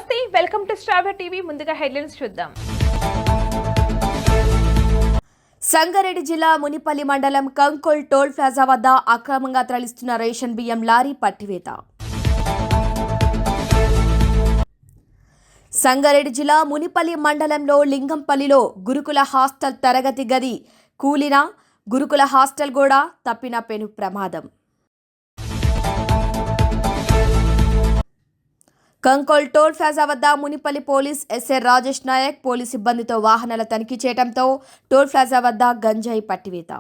నమస్తే, welcome to star TV. ముందుగా headlines చూద్దాం. సంగారెడ్డి జిల్లా మునిపల్లి మండలం కంకోల్ టోల్ ప్లాజా వద్ద అక్రమంగా తరలిస్తున్న రేషన్ బియ్యం లారీ పట్టివేత. సంగారెడ్డి జిల్లా మునిపల్లి మండలంలో లింగంపల్లిలో గురుకుల హాస్టల్ తరగతి గది కూలిన గురుకుల హాస్టల్ కూడా తప్పిన పెను ప్రమాదం. కంకోల్ టోల్ ప్లాజా వద్ద Munipalli police SI Rajesh Nayak police సిబ్బందితో వాహనాల తనిఖీ చేయడంతో టోల్ ప్లాజా వద్ద గంజాయి పట్టివేత.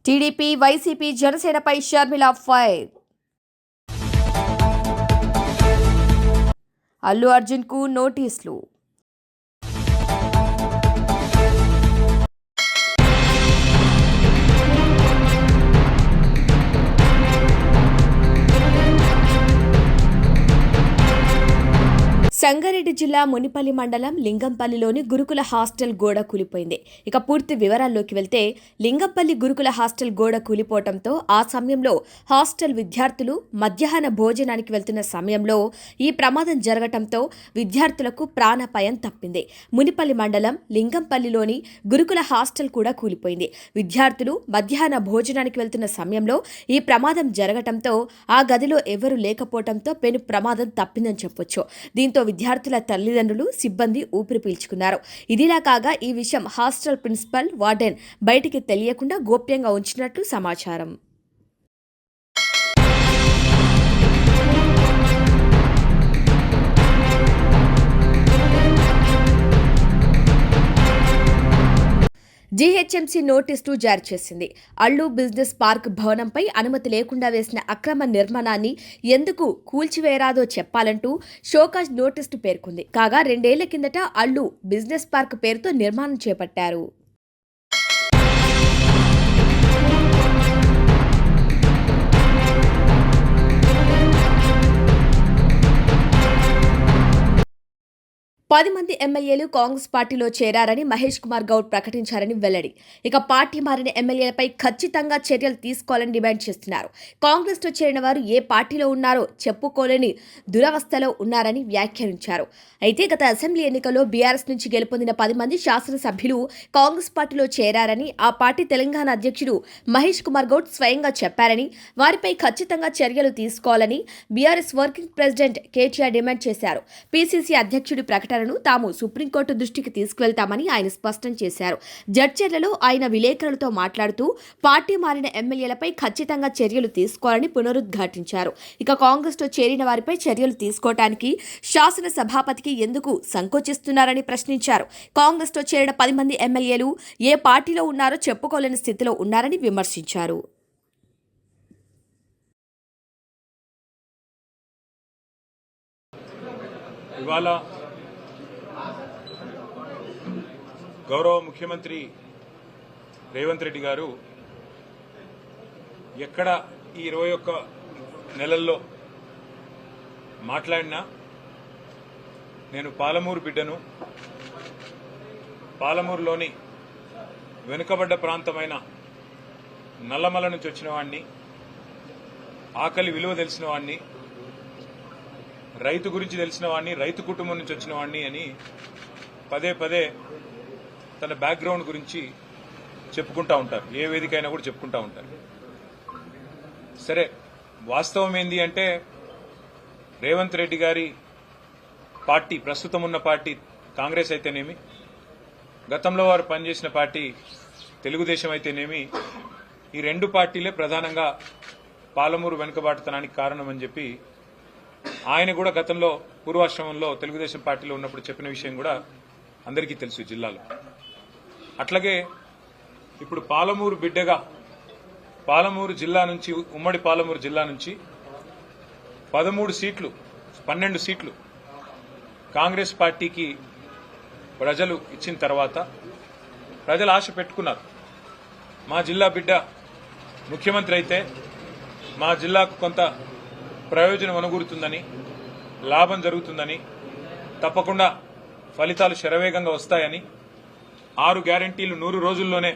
టీడీపీ, వైసీపీ, జనసేనపై షర్మిల ఫైర్. అల్లు అర్జున్కు నోటీసులు. సంగారెడ్డి జిల్లా మునిపల్లి మండలం లింగంపల్లిలోని గురుకుల హాస్టల్ గోడ కూలిపోయింది. ఇక పూర్తి వివరాల్లోకి వెళ్తే లింగంపల్లి గురుకుల హాస్టల్ గోడ కూలిపోవడంతో ఆ సమయంలో హాస్టల్ విద్యార్థులు మధ్యాహ్న భోజనానికి వెళ్తున్న సమయంలో ఈ ప్రమాదం జరగటంతో విద్యార్థులకు ప్రాణాపాయం తప్పింది. మునిపల్లి మండలం లింగంపల్లిలోని గురుకుల హాస్టల్ కూడా కూలిపోయింది. విద్యార్థులు మధ్యాహ్న భోజనానికి వెళ్తున్న సమయంలో ఈ ప్రమాదం జరగటంతో ఆ గదిలో ఎవరూ లేకపోవడంతో పెను ప్రమాదం తప్పిందని చెప్పొచ్చు. దీంతో విద్యార్థుల తల్లిదండ్రులు, సిబ్బంది ఊపిరి పీల్చుకున్నారు. ఇదిలా కాగా ఈ విషయం హాస్టల్ ప్రిన్సిపల్, వార్డెన్ బయటికి తెలియకుండా గోప్యంగా ఉంచినట్లు సమాచారం. జీహెచ్ఎంసీ నోటీసులు జారీ చేసింది. అల్లు బిజినెస్ పార్క్ భవనంపై అనుమతి లేకుండా వేసిన అక్రమ నిర్మాణాన్ని ఎందుకు కూల్చివేయరాదో చెప్పాలంటూ షోకాజ్ నోటీసులు పేర్కొంది. కాగా 2 ఏళ్ల కిందట అల్లు బిజినెస్ పార్క్ పేరుతో నిర్మాణం చేపట్టారు. మంది ఎమ్మెల్యేలు కాంగ్రెస్ పార్టీలో చేరారని మహేష్ కుమార్ గౌడ్ ప్రకటించారని వెల్లడి. ఇక పార్టీ మారిన ఎమ్మెల్యేలపై ఖచ్చితంగా చర్యలు తీసుకోవాలని డిమాండ్ చేస్తున్నారు. కాంగ్రెస్లో చేరిన వారు ఏ పార్టీలో ఉన్నారో చెప్పుకోలేని దురవస్థలో ఉన్నారని వ్యాఖ్యానించారు. అయితే గత అసెంబ్లీ ఎన్నికల్లో బీఆర్ఎస్ నుంచి గెలుపొందిన 10 మంది శాసనసభ్యులు కాంగ్రెస్ పార్టీలో చేరారని ఆ పార్టీ తెలంగాణ అధ్యక్షుడు మహేష్ కుమార్ గౌడ్ స్వయంగా చెప్పారని, వారిపై ఖచ్చితంగా చర్యలు తీసుకోవాలని BRS working president KTR demand చేశారు. పీసీసీ అధ్యక్షుడి ప్రకటనను తాము సుప్రీంకోర్టు దృష్టికి తీసుకువెళ్తామని ఆయన స్పష్టం చేశారు. జడ్చర్లలో ఆయన విలేకరులతో మాట్లాడుతూ పార్టీ మారిన ఎమ్మెల్యేలపై ఖచ్చితంగా చర్యలు తీసుకోవాలని పునరుద్ఘాటించారు. ఇక కాంగ్రెస్లో చేరిన వారిపై చర్యలు తీసుకోవడానికి శాసన సభాపతికి ఎందుకు సంకోచిస్తున్నారని ప్రశ్నించారు. కాంగ్రెస్లో చేరిన 10 మంది ఎమ్మెల్యేలు ఏ పార్టీలో ఉన్నారో చెప్పుకోలేని స్థితిలో ఉన్నారని విమర్శించారు. గౌరవ ముఖ్యమంత్రి రేవంత్ రెడ్డి గారు ఎక్కడ ఈ 21 నెలల్లో మాట్లాడినా నేను పాలమూరు బిడ్డను, పాలమూరులోని వెనుకబడ్డ ప్రాంతమైన నల్లమల నుంచి వచ్చిన వాడిని, ఆకలి విలువ తెలిసిన వాడిని, రైతు గురించి తెలిసిన వాడిని, రైతు కుటుంబం నుంచి వచ్చిన వాడిని అని పదే పదే తన బ్యాక్గ్రౌండ్ గురించి చెప్పుకుంటా ఉంటారు. ఏ వేదిక అయినా కూడా చెప్పుకుంటా ఉంటారు. సరే, వాస్తవం ఏంది అంటే రేవంత్ రెడ్డి గారి పార్టీ, ప్రస్తుతం ఉన్న పార్టీ కాంగ్రెస్ అయితేనేమి, గతంలో వారు పనిచేసిన పార్టీ తెలుగుదేశం అయితేనేమి, ఈ 2 పార్టీలే ప్రధానంగా పాలమూరు వెనుకబాటుతనానికి కారణం అని చెప్పి ఆయన కూడా గతంలో పూర్వాశ్రమంలో తెలుగుదేశం పార్టీలో ఉన్నప్పుడు చెప్పిన విషయం కూడా అందరికీ తెలుసు జిల్లాలో. అట్లాగే ఇప్పుడు పాలమూరు బిడ్డగా పాలమూరు జిల్లా నుంచి, ఉమ్మడి పాలమూరు జిల్లా నుంచి 12 సీట్లు కాంగ్రెస్ పార్టీకి ప్రజలు ఇచ్చిన తర్వాత ప్రజలు ఆశ పెట్టుకున్నారు. మా జిల్లా బిడ్డ ముఖ్యమంత్రి అయితే మా జిల్లాకు కొంత ప్రయోజనం అనుగురుతుందని, లాభం జరుగుతుందని, తప్పకుండా ఫలితాలు శరవేగంగా వస్తాయని, 6 గ్యారంటీలు 100 రోజుల్లోనే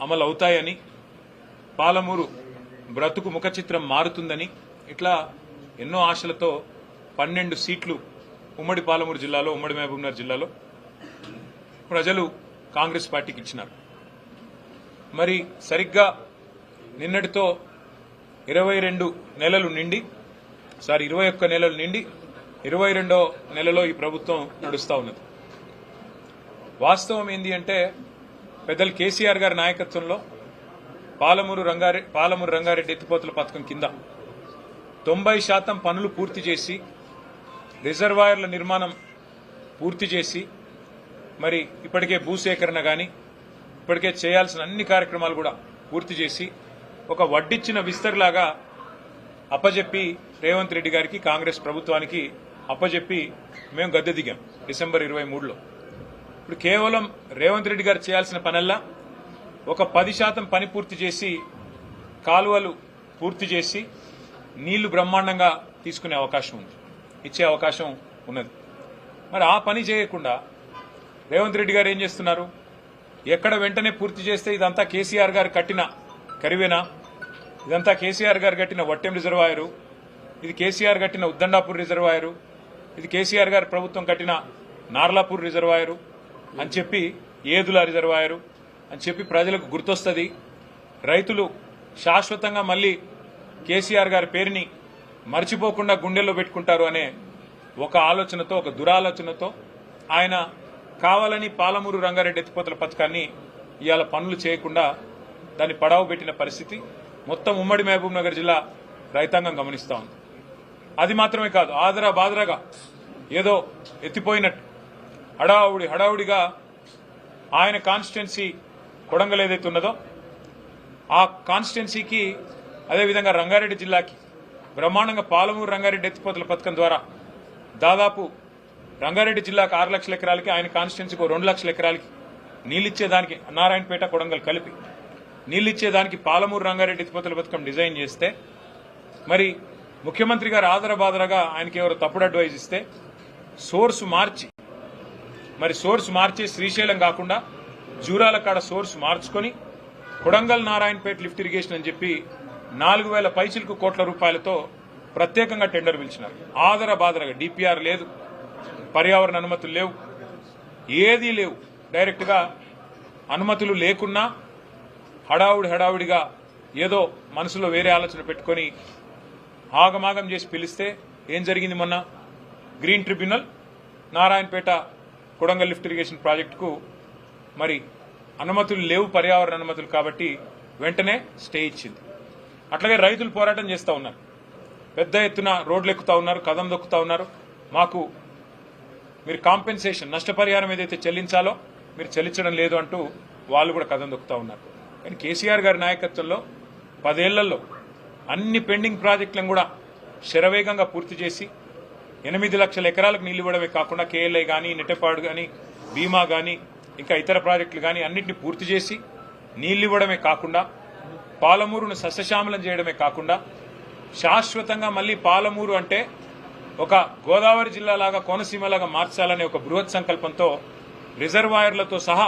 అమలు అవుతాయని, పాలమూరు బ్రతుకు ముఖచిత్రం మారుతుందని ఇట్లా ఎన్నో ఆశలతో 12 సీట్లు ఉమ్మడి పాలమూరు జిల్లాలో, ఉమ్మడి మహబూబ్నగర్ జిల్లాలో ప్రజలు కాంగ్రెస్ పార్టీకి ఇచ్చినారు. మరి సరిగ్గా నిన్నటితో 21 నెలలు నిండి 22వ నెలలో ఈ ప్రభుత్వం నడుస్తూ ఉన్నది. వాస్తవం ఏంది అంటే పెద్దలు కేసీఆర్ గారి నాయకత్వంలో పాలమూరు రంగారెడ్డి ఎత్తిపోతల పథకం కింద 90% పనులు పూర్తి చేసి, రిజర్వాయర్ల నిర్మాణం పూర్తి చేసి, మరి ఇప్పటికే భూసేకరణ కానీ ఇప్పటికే చేయాల్సిన అన్ని కార్యక్రమాలు కూడా పూర్తి చేసి ఒక వడ్డిచ్చిన విస్తర్లాగా అప్పజెప్పి రేవంత్ రెడ్డి గారికి, కాంగ్రెస్ ప్రభుత్వానికి అప్పజెప్పి మేము గద్దె దిగాం డిసెంబర్ 23లో. ఇప్పుడు కేవలం రేవంత్ రెడ్డి గారు చేయాల్సిన పనల్లా ఒక 10% పని పూర్తి చేసి, కాలువలు పూర్తి చేసి, నీళ్లు బ్రహ్మాండంగా తీసుకునే అవకాశం ఉంది, ఇచ్చే అవకాశం ఉన్నది. మరి ఆ పని చేయకుండా రేవంత్ రెడ్డి గారు ఏం చేస్తున్నారు? ఎక్కడ వెంటనే పూర్తి చేస్తే ఇదంతా కేసీఆర్ గారు కట్టిన కరివేనా, ఇదంతా కేసీఆర్ గారు కట్టిన వట్టెం రిజర్వాయరు, ఇది కేసీఆర్ కట్టిన ఉద్దండాపూర్ రిజర్వాయరు, ఇది కేసీఆర్ గారి ప్రభుత్వం కట్టిన నార్లాపూర్ రిజర్వాయరు అని చెప్పి, ఏదుల రిజర్వాయరు అని చెప్పి ప్రజలకు గుర్తొస్తుంది. రైతులు శాశ్వతంగా మళ్లీ కేసీఆర్ గారి పేరుని మర్చిపోకుండా గుండెల్లో పెట్టుకుంటారు అనే ఒక ఆలోచనతో, ఒక దురాలోచనతో ఆయన కావాలని పాలమూరు రంగారెడ్డి ఎత్తిపోతల పథకాన్ని ఇవాళ పనులు చేయకుండా దాన్ని పడావు పెట్టిన పరిస్థితి మొత్తం ఉమ్మడి మహబూబ్ నగర్ జిల్లా రైతాంగం గమనిస్తా ఉంది. అది మాత్రమే కాదు, ఆదరా బాదరాగా ఏదో ఎత్తిపోయినట్టు హడావుడిగా ఆయన కాన్స్టిట్యున్సీ కొడంగల్ ఏదైతే ఉన్నదో ఆ కాన్స్టిట్యున్సీకి, అదేవిధంగా రంగారెడ్డి జిల్లాకి బ్రహ్మాండంగా పాలమూరు రంగారెడ్డి ఎత్తిపోతల పథకం ద్వారా దాదాపు రంగారెడ్డి జిల్లాకు 6 లక్షల ఎకరాలకి, ఆయన కాన్స్టిట్యున్సీకి 2 లక్షల ఎకరాలకి నీళ్ళిచ్చేదానికి, నారాయణపేట కొడంగల్ కలిపి నీళ్ళిచ్చేదానికి పాలమూరు రంగారెడ్డి ఎత్తిపోతల పథకం డిజైన్ చేస్తే, మరి ముఖ్యమంత్రి గారు ఆదరబాదరగా ఆయనకి ఎవరు తప్పుడు అడ్వైజ్ ఇస్తే సోర్స్ మార్చి శ్రీశైలం కాకుండా జూరాల కాడ సోర్స్ మార్చుకొని కొడంగల్ నారాయణపేట లిఫ్ట్ ఇరిగేషన్ అని చెప్పి 4,000 పైచిలకు కోట్ల రూపాయలతో ప్రత్యేకంగా టెండర్ పిలిచినారు. ఆదరబాదరగా డిపిఆర్ లేదు, పర్యావరణ అనుమతులు లేవు, ఏదీ లేవు. డైరెక్ట్ గా అనుమతులు లేకున్నా హడావుడిగా ఏదో మనసులో వేరే ఆలోచన పెట్టుకుని ఆగమాగం చేసి పిలిస్తే ఏం జరిగింది? మొన్న green tribunal Narayanpet Kodangal lift irrigation ప్రాజెక్టుకు మరి అనుమతులు లేవు, పర్యావరణ అనుమతులు, కాబట్టి వెంటనే స్టే ఇచ్చింది. అట్లాగే రైతులు పోరాటం చేస్తూ ఉన్నారు, పెద్ద ఎత్తున రోడ్లు ఎక్కుతా ఉన్నారు, కదం దొక్కుతా ఉన్నారు. మాకు మీరు కాంపెన్సేషన్, నష్టపరిహారం ఏదైతే చెల్లించాలో మీరు చెల్లించడం లేదు అంటూ వాళ్ళు కూడా కదం దొక్కుతా ఉన్నారు. కానీ కేసీఆర్ గారి నాయకత్వంలో 10 ఏళ్లలో అన్ని పెండింగ్ ప్రాజెక్టులను కూడా శరవేగంగా పూర్తి చేసి 8 లక్షల ఎకరాలకు నీళ్లు ఇవ్వడమే కాకుండా కేఎల్ఐ కానీ, నెట్టెపాడు కానీ, భీమా కానీ, ఇంకా ఇతర ప్రాజెక్టులు కానీ అన్నింటినీ పూర్తి చేసి నీళ్లు ఇవ్వడమే కాకుండా, పాలమూరును సస్యశ్యామలం చేయడమే కాకుండా, శాశ్వతంగా మళ్లీ పాలమూరు అంటే ఒక గోదావరి జిల్లాలాగా, కోనసీమలాగా మార్చాలనే ఒక బృహత్ సంకల్పంతో రిజర్వాయర్లతో సహా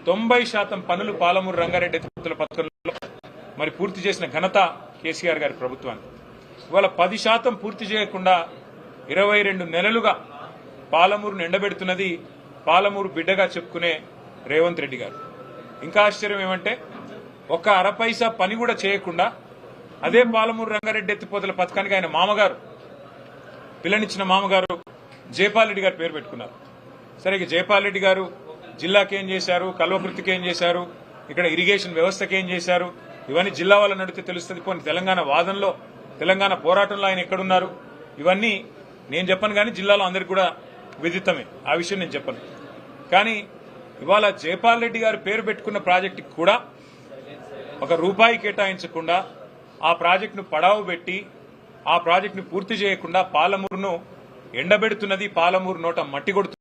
90% పనులు పాలమూరు రంగారెడ్డి ఎత్తిపోతల పథకంలో మరి పూర్తి చేసిన ఘనత కేసీఆర్ గారి ప్రభుత్వానికి. ఇవాళ 10% పూర్తి చేయకుండా 22 నెలలుగా పాలమూరును ఎండబెడుతున్నది పాలమూరు బిడ్డగా చెప్పుకునే రేవంత్ రెడ్డి గారు. ఇంకా ఆశ్చర్యం ఏమంటే ఒక్క అరపైసా పని కూడా చేయకుండా అదే పాలమూరు రంగారెడ్డి ఎత్తిపోతల పథకానికి ఆయన మామగారు, పిల్లనిచ్చిన మామగారు జైపాల్ రెడ్డి గారు పేరు పెట్టుకున్నారు. సరే, ఇక జైపాల్ రెడ్డి గారు జిల్లాకి ఏం చేశారు, కల్వకృతికి ఏం చేశారు, ఇక్కడ ఇరిగేషన్ వ్యవస్థకి ఏం చేశారు, ఇవన్నీ జిల్లా వాళ్ళని అడిగితే తెలుస్తుంది. పోనీ తెలంగాణ వాదనలో, తెలంగాణ పోరాటంలో ఆయన ఎక్కడున్నారు, ఇవన్నీ నేను చెప్పను కానీ జిల్లాలో అందరికి కూడా విదితమే, ఆ విషయం నేను చెప్పను. కానీ ఇవాళ జైపాల్ రెడ్డి గారు పేరు పెట్టుకున్న ప్రాజెక్టుకి కూడా ₹1 కేటాయించకుండా ఆ ప్రాజెక్టును పడావు పెట్టి ఆ ప్రాజెక్టును పూర్తి చేయకుండా పాలమూరును ఎండబెడుతున్నది, పాలమూరు నోట మట్టి కొడుతున్నది.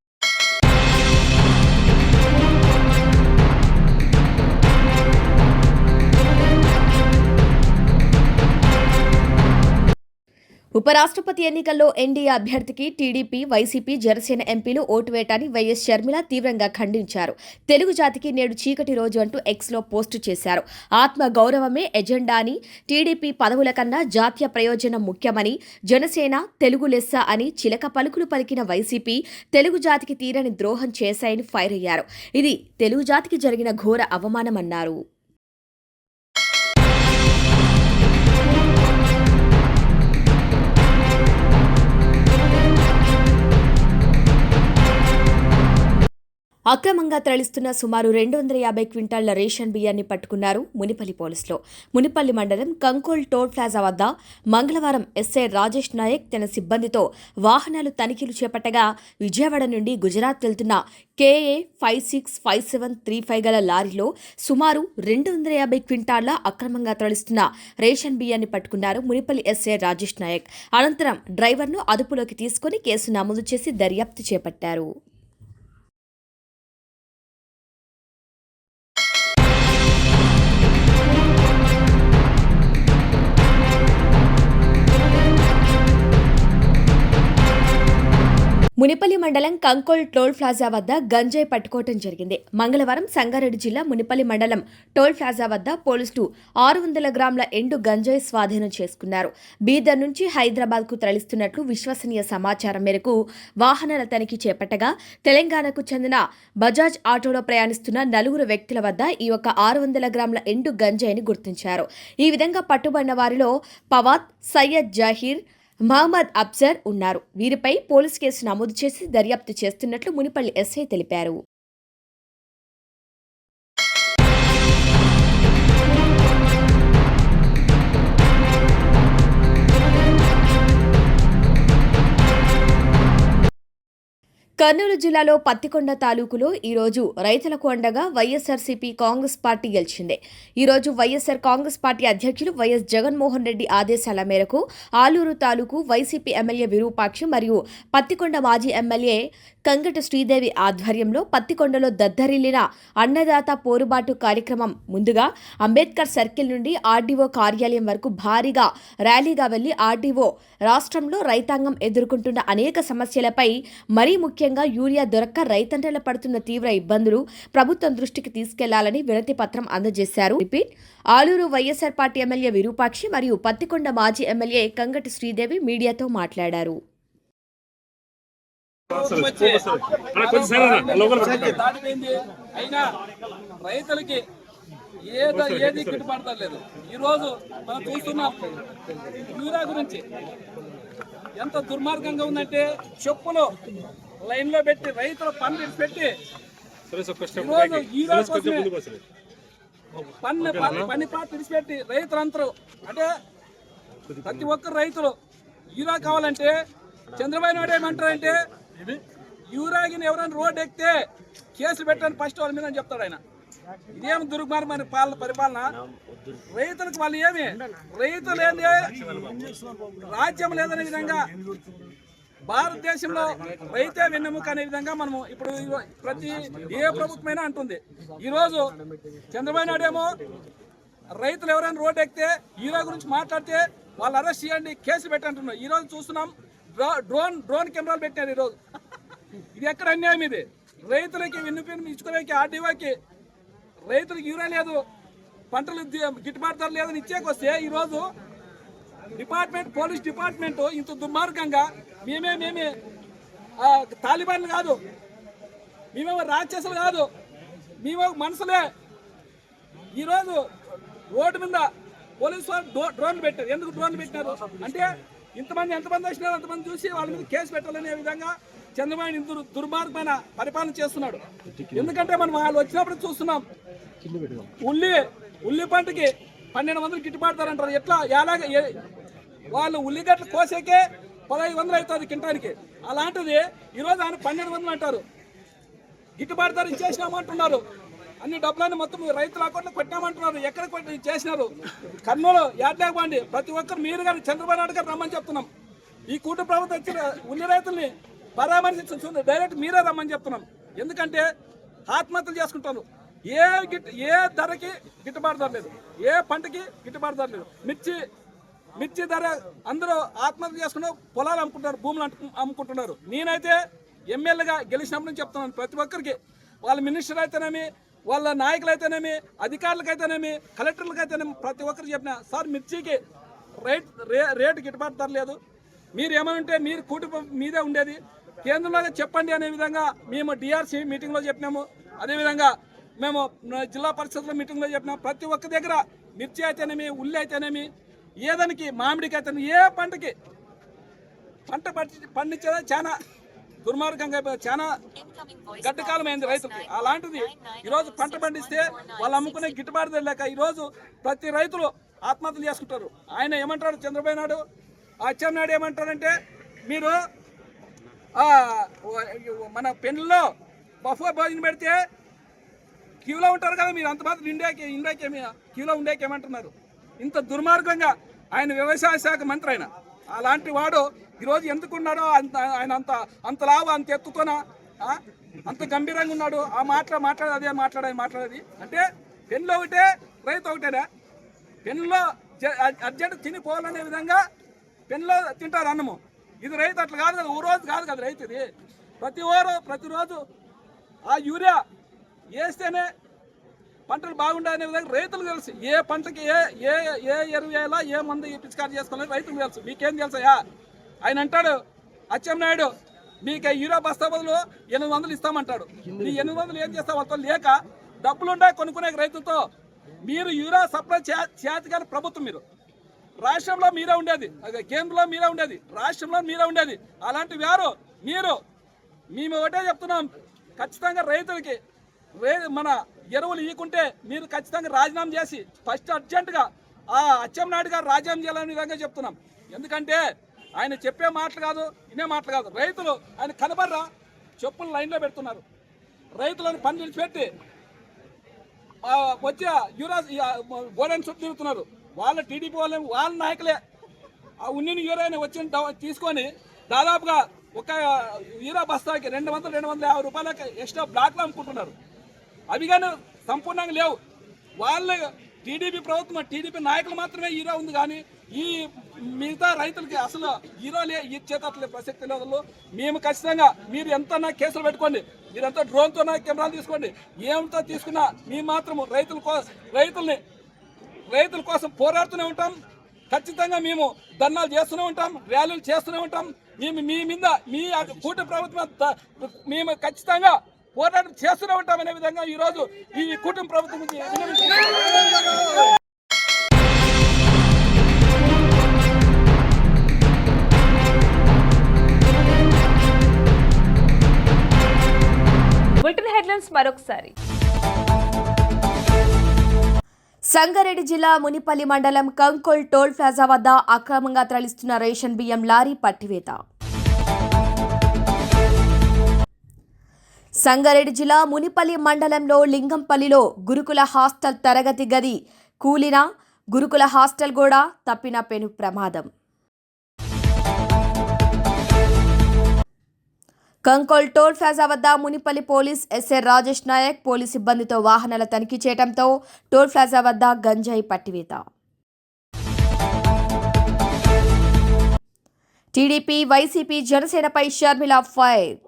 ఉపరాష్ట్రపతి ఎన్నికల్లో ఎన్డీఏ అభ్యర్థికి టీడీపీ, వైసీపీ, జనసేన ఎంపీలు ఓటు వేయటాన్ని వైఎస్ షర్మిల తీవ్రంగా ఖండించారు. తెలుగు జాతికి నేడు చీకటి రోజు అంటూ ఎక్స్లో పోస్టు చేశారు. ఆత్మ గౌరవమే ఎజెండా అని, టీడీపీ పదవుల కన్నా జాతీయ ప్రయోజనం ముఖ్యమని, జనసేన తెలుగు లెస్స అని చిలక పలుకులు పలికిన వైసీపీ తెలుగు జాతికి తీరని ద్రోహం చేశాయని ఫైర్ అయ్యారు. ఇది తెలుగు జాతికి జరిగిన ఘోర అవమానమన్నారు. అక్రమంగా తరలిస్తున్న సుమారు 250 క్వింటాళ్ల రేషన్ బియ్యాన్ని పట్టుకున్నారు మునిపల్లి పోలీసులు. మునిపల్లి మండలం కంకోల్ టోల్ ప్లాజా వద్ద మంగళవారం ఎస్ఐ రాజేష్ నాయక్ తన సిబ్బందితో వాహనాలు తనిఖీలు చేపట్టగా విజయవాడ నుండి గుజరాత్ వెళ్తున్న KA 565735 గల లారీలో సుమారు 250 క్వింటాళ్ల అక్రమంగా తరలిస్తున్న రేషన్ బియ్యాన్ని పట్టుకున్నారు మునిపల్లి ఎస్ఐ రాజేష్ నాయక్. అనంతరం డ్రైవర్ను అదుపులోకి తీసుకుని కేసు నమోదు చేసి దర్యాప్తు చేపట్టారు. మునిపల్లి మండలం కంకోల్ టోల్ ప్లాజా వద్ద గంజాయి పట్టుకోవటం జరిగింది. మంగళవారం సంగారెడ్డి జిల్లా మునిపల్లి మండలం టోల్ ప్లాజా వద్ద పోలీసులు 600 గ్రాముల ఎండు గంజాయి స్వాధీనం చేసుకున్నారు. బీదర్ నుంచి హైదరాబాద్కు తరలిస్తున్నట్లు విశ్వసనీయ సమాచారం మేరకు వాహనాల తనిఖీ చేపట్టగా తెలంగాణకు చెందిన బజాజ్ ఆటోలో ప్రయాణిస్తున్న 4 వ్యక్తుల వద్ద ఈ యొక్క 600 గ్రాముల ఎండు గంజాయిని గుర్తించారు. ఈ విధంగా పట్టుబడిన వారిలో పవాద్, సయ్యద్ జహీర్, మహమ్మద్ అబ్జర్ ఉన్నారు. వీరిపై పోలీసు కేసు నమోదు చేసి దర్యాప్తు చేస్తున్నట్లు మునిపల్లి ఎస్ఐ తెలిపారు. కర్నూలు జిల్లాలో పత్తికొండ తాలూకులో ఈరోజు రైతులకు అండగా వైఎస్ఆర్సీపీ కాంగ్రెస్ పార్టీ గెలిచింది. ఈరోజు వైఎస్ఆర్ కాంగ్రెస్ పార్టీ అధ్యక్షులు వైఎస్ జగన్మోహన్ రెడ్డి ఆదేశాల మేరకు ఆలూరు తాలూకు వైసీపీ ఎమ్మెల్యే విరూపాక్షి మరియు పత్తికొండ మాజీ ఎమ్మెల్యే కంగట శ్రీదేవి ఆధ్వర్యంలో పత్తికొండలో దద్దరిల్లిన అన్నదాత పోరుబాటు కార్యక్రమం ముందుగా అంబేద్కర్ సర్కిల్ నుండి ఆర్డీఓ కార్యాలయం వరకు భారీగా ర్యాలీగా వెళ్లి ఆర్డీఓ రాష్ట్రంలో రైతాంగం ఎదుర్కొంటున్న అనేక సమస్యలపై మరీ ముఖ్యంగా యూరియా దొరక్క రైతన్నల పడుతున్న తీవ్ర ఇబ్బందులు ప్రభుత్వం దృష్టికి తీసుకెళ్లాలని వినతి పత్రం అందజేశారు. ఆలూరు వైఎస్ఆర్ పార్టీ ఎమ్మెల్యే విరూపాక్షి మరియు పత్తికొండ మాజీ ఎమ్మెల్యే కంగటి శ్రీదేవి మీడియాతో మాట్లాడారు. అయినా రైతులకి ఏది గిట్టుబాటు లేదు. ఈరోజు మనం చూస్తున్నాం యూరియా గురించి ఎంత దుర్మార్గంగా ఉందంటే చెప్పులు లైన్ లో పెట్టి రైతుల పన్ను పెట్టి పని పాట విడిచిపెట్టి రైతులందరూ అంటే ప్రతి ఒక్కరు రైతులు యూరియా కావాలంటే చంద్రబాబు నాయుడు ఏమంటారంటే యూరాగిని ఎవరైనా రోడ్ ఎక్కితే కేసులు పెట్టని ఫస్ట్ వాళ్ళ మీద చెప్తాడు ఆయన. ఇదేం దుర్మార్గమైన పరిపాలన. రైతులకు వాళ్ళు ఏమి రైతులు ఏంది రాజ్యం లేదనే విధంగా భారతదేశంలో రైతే వెన్నెముక అనే విధంగా మనము ఇప్పుడు ప్రతి ఏ ప్రభుత్వమైనా అంటుంది. ఈరోజు చంద్రబాబు నాయుడు ఏమో రైతులు ఎవరైనా రోడ్ ఎక్కితే యూరియా గురించి మాట్లాడితే వాళ్ళు అరెస్ట్ చేయండి, కేసు పెట్టంటున్నారు. ఈరోజు చూస్తున్నాం డ్రోన్ కెమెరాలు పెట్టారు. ఈరోజు ఇది ఎక్కడ అన్యాయం? ఇది రైతులకి విన్నపం ఇచ్చుకోలేకి ఆర్డీఓకి రైతులకు యూరియా లేదు, పంటలు గిట్టుబాటు ధర లేదని ఇచ్చేకొస్తే ఈరోజు పోలీస్ డిపార్ట్మెంట్ ఇంత దుర్మార్గంగా మేమే తాలిబాన్లు కాదు, మేమేమో రాక్షసులు కాదు, మేమో మనుషులే. ఈరోజు రోడ్డు మీద పోలీసు వాళ్ళు డ్రోన్లు పెట్టారు. ఎందుకు డ్రోన్లు పెట్టినారు అంటే ఎంతమంది వచ్చినారు అంతమంది చూసి వాళ్ళ మీద కేసు పెట్టాలనే విధంగా చంద్రబాబు దుర్మార్గమైన పరిపాలన చేస్తున్నాడు. ఎందుకంటే మనం వాళ్ళు వచ్చినప్పుడు చూస్తున్నాం ఉల్లి పంటకి 1200 గిట్టుబాటు ధర అంటారు. ఎట్లా ఎలాగ వాళ్ళు ఉల్లిగడ్డలు కోసేకే 1500 అవుతుంది కింటానికి. అలాంటిది ఈరోజు ఆయన 1200 అంటారు. గిట్టుబాటు ధర ఇచ్చేసినామంటున్నారు. అన్ని డబ్బులన్నీ మొత్తం రైతుల అకౌంట్లో కొట్టామంటున్నారు. ఎక్కడ కొట్టి చేసినారు? కర్నూలు యాడ్లేకపోండి, ప్రతి ఒక్కరు మీరు గారు చంద్రబాబు నాయుడు గారు రమ్మని చెప్తున్నాం. ఈ కూటమి ప్రభుత్వం వచ్చిన ఉల్లి రైతుల్ని పరామర్శించుంది డైరెక్ట్ మీరే రమ్మని చెప్తున్నాం. ఎందుకంటే ఆత్మహత్యలు చేసుకుంటారు. ఏ ధరకి గిట్టుబాటు ధర లేదు, ఏ పంటకి గిట్టుబాటు ధర లేదు. మిర్చి మిర్చి ధర అందరూ ఆత్మహత్య చేసుకుని పొలాలు అమ్ముకుంటారు, భూములు అమ్ముకుంటున్నారు. నేనైతే ఎమ్మెల్యేగా గెలిచినప్పుడు నుంచి చెప్తున్నాను ప్రతి ఒక్కరికి, వాళ్ళ మినిస్టర్ అయితేనేమి, వాళ్ళ నాయకులైతేనేమి, అధికారులకైతేనేమి, కలెక్టర్లకైతేనేమి ప్రతి ఒక్కరికి చెప్పిన, సార్ మిర్చికి రేటు గిట్టుబాటు ధర లేదు, మీరు ఏమనుంటే మీరు మీదే ఉండేది, కేంద్రంలో చెప్పండి అనే విధంగా మేము డిఆర్సీ మీటింగ్లో చెప్పినాము. అదేవిధంగా మేము జిల్లా పరిషత్లో మీటింగ్లో చెప్పినాము. ప్రతి ఒక్క దగ్గర మిర్చి అయితేనేమి, ఉల్లి అయితేనేమి, ఏదానికి మామిడికి అయితేనేమి, ఏ పంటకి పంట పండించేది చాలా దుర్మార్గంగా, చాలా గడ్డకాలం అయింది రైతులకి. అలాంటిది ఈరోజు పంట పండిస్తే వాళ్ళు అమ్ముకునే గిట్టుబాటు లేక ఈరోజు ప్రతి రైతులు ఆత్మహత్యలు చేసుకుంటారు. ఆయన ఏమంటాడు చంద్రబాబు నాయుడు, అచ్చెన్నాయుడు ఏమంటారంటే, మీరు మన పెన్నులో బఫే భోజనం పెడితే క్యూలో ఉంటారు కదా, మీరు అంత మాత్రం ఇండియాకి క్యూలో ఉండేకి ఏమంటున్నారు? ఇంత దుర్మార్గంగా ఆయన వ్యవసాయ శాఖ మంత్రి ఆయన. అలాంటి వాడు ఈరోజు ఎందుకున్నాడో ఆయన అంత లావు, అంత ఎత్తుతోన, అంత గంభీరంగా ఉన్నాడు. ఆ మాట్లాడేది అంటే పెన్నులో ఒకటే, రైతు ఒకటేనా? పెన్నులో అర్జెంట్ తినిపోవాలనే విధంగా పెన్నులో తింటారు అన్నము. ఇది రైతు అట్లా కాదు కదా, ఓ రోజు కాదు కదా రైతు. ఇది ప్రతిరోజు ఆ యూరియా వేస్తేనే పంటలు బాగుండాలనే విధంగా రైతులు తెలుసు. ఏ పంటకి ఏ ఎరువు వేయాలా, ఏ మందు పిచికారి చేసుకోవాలని రైతులు తెలుసు. మీకేం తెలుసయ్యా? ఆయన అంటాడు అచ్చెన్నాయుడు, మీకు యూరియా బస్తా బదులు 800 ఇస్తామంటాడు. ఈ 800 ఏం చేస్తా? వాళ్ళతో లేక డబ్బులుంటాయి కొనుక్కునే రైతులతో. మీరు యూరియా సప్లై చేతగాని ప్రభుత్వం, మీరు రాష్ట్రంలో మీరే ఉండేది, కేంద్రంలో మీరే ఉండేది, రాష్ట్రంలో మీరే ఉండేది. అలాంటి వారు మేము ఒకటే చెప్తున్నాం, ఖచ్చితంగా రైతులకి మన ఎరువులు ఇవ్వకుంటే మీరు ఖచ్చితంగా రాజీనామా చేసి ఫస్ట్ అర్జెంటుగా ఆ అచ్చెన్నాయుడు గారు రాజీనామా చేయాలనే విధంగా చెప్తున్నాం. ఎందుకంటే ఆయన చెప్పే మాటలు కాదు, ఇనే మాటలు కాదు. రైతులు ఆయన కనబడరా, చెప్పులు లైన్లో పెడుతున్నారు. రైతులను పని నిలిచిపెట్టి వచ్చి యూరియా గోడెన్ చుట్టూ తిరుగుతున్నారు. వాళ్ళ టీడీపీ వాళ్ళ నాయకులే ఆ ఉన్నిని యూరియాని వచ్చి తీసుకొని దాదాపుగా ఒక యూరియా బస్తాకి 200-250 రూపాయలకి ఎక్స్ట్రా బ్లాక్లో అమ్ముకుంటున్నారు. అవి కానీ సంపూర్ణంగా లేవు. వాళ్ళ టీడీపీ ప్రభుత్వం, టీడీపీ నాయకులు మాత్రమే యూరియా ఉంది, కానీ ఈ మిగతా రైతులకి అసలు యూరియా ఇచ్చేటట్లే ప్రసక్తి లేదు. మేము ఖచ్చితంగా, మీరు ఎంత కేసులు పెట్టుకోండి, మీరు ఎంత డ్రోన్తో కెమెరాలు తీసుకోండి, ఏమిటో తీసుకున్నా మేము మాత్రం రైతుల కోసం పోరాడుతూనే ఉంటాం. ఖచ్చితంగా మేము ధర్నాలు చేస్తూనే ఉంటాం, ర్యాలీలు చేస్తూనే ఉంటాం. మేము మీ మీద మీ కూటమి ప్రభుత్వం మేము ఖచ్చితంగా పోరాటం చేస్తూనే ఉంటామనే విధంగా ఈరోజు ఈ కూటమి ప్రభుత్వం బులెటిన్ హెడ్లైన్స్ మరొకసారి. సంగారెడ్డి జిల్లా మునిపల్లి మండలం కంకోల్ టోల్ ప్లాజా వద్ద అక్రమంగా తరలిస్తున్న రేషన్ బియ్యం లారీ పట్టివేత. సంగారెడ్డి జిల్లా మునిపల్లి మండలంలో లింగంపల్లిలో గురుకుల హాస్టల్ తరగతి గది కూలిన, గురుకుల హాస్టల్ కూడా తప్పిన పెను ప్రమాదం. కంకోల్ టోల్ ప్లాజా వద్ద Munipalli police SI Rajesh Nayak police సిబ్బందితో వాహనాల తనిఖీ చేయడంతో టోల్ ప్లాజా వద్ద గంజాయి పట్టివేత. టీడీపీ, వైసీపీ, జనసేనపై షర్మిల ఫైర్.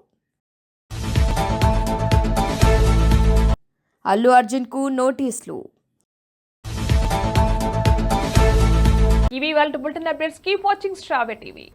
అల్లు అర్జున్కు నోటీసులు. ఇవి వాళ్ళ బులెటిన్ అప్డేట్స్. కీప్ వాచింగ్ స్ట్రాబె టీవీ.